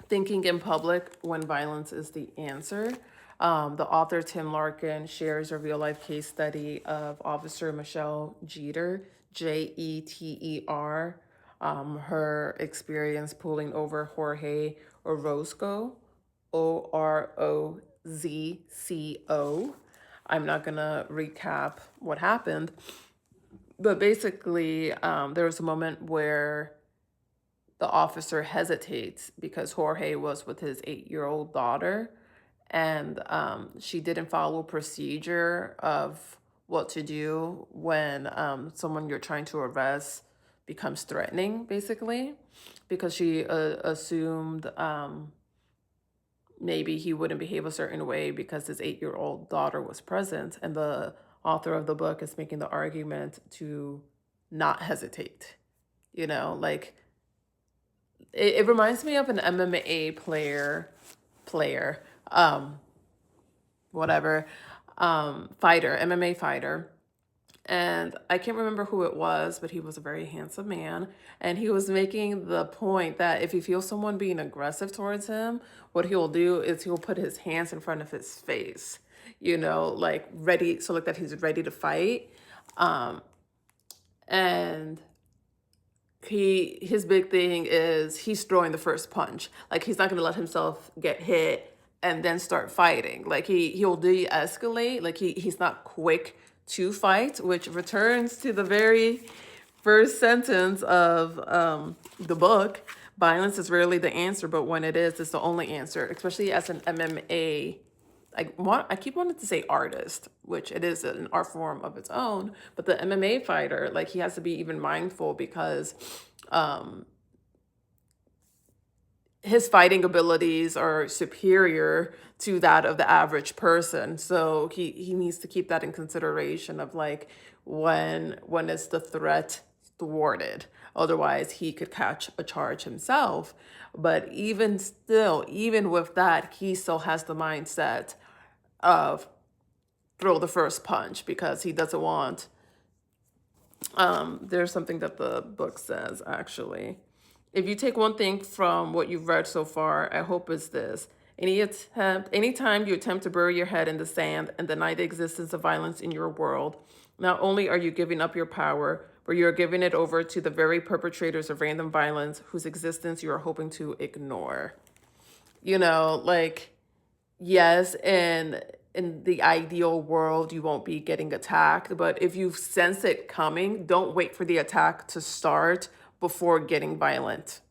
Thinking in public when violence is the answer. The author Tim Larkin shares a real life case study of Officer Michelle Jeter, Jeter, her experience pulling over Jorge Orozco, Orozco. I'm not going to recap what happened, but basically, there was a moment where the officer hesitates because Jorge was with his 8-year-old daughter, and she didn't follow procedure of what to do when someone you're trying to arrest becomes threatening, basically, because she assumed maybe he wouldn't behave a certain way because his 8-year-old daughter was present. And the author of the book is making the argument to not hesitate. Like it reminds me of an MMA player, whatever, fighter, MMA fighter. And I can't remember who it was, but he was a very handsome man. And he was making the point that if he feels someone being aggressive towards him, what he'll do is he'll put his hands in front of his face, like ready, so like that he's ready to fight. And his big thing is he's throwing the first punch. Like he's not gonna let himself get hit and then start fighting. Like he'll de-escalate. Like he's not quick to fight, which returns to the very first sentence of the book. Violence is rarely the answer, but when it is, it's the only answer, especially as an MMA. I keep wanting to say artist, which it is an art form of its own, but the MMA fighter, like he has to be even mindful because his fighting abilities are superior to that of the average person. So he needs to keep that in consideration of like when is the threat thwarted. Otherwise he could catch a charge himself. But even still, even with that, he still has the mindset of throw the first punch because he doesn't want there's something that the book says actually. If you take one thing from what you've read so far, I hope it's this. Anytime you attempt to bury your head in the sand and deny the existence of violence in your world, not only are you giving up your power, but you're giving it over to the very perpetrators of random violence whose existence you are hoping to ignore. Like, yes, and in the ideal world, you won't be getting attacked. But if you sense it coming, don't wait for the attack to start before getting violent.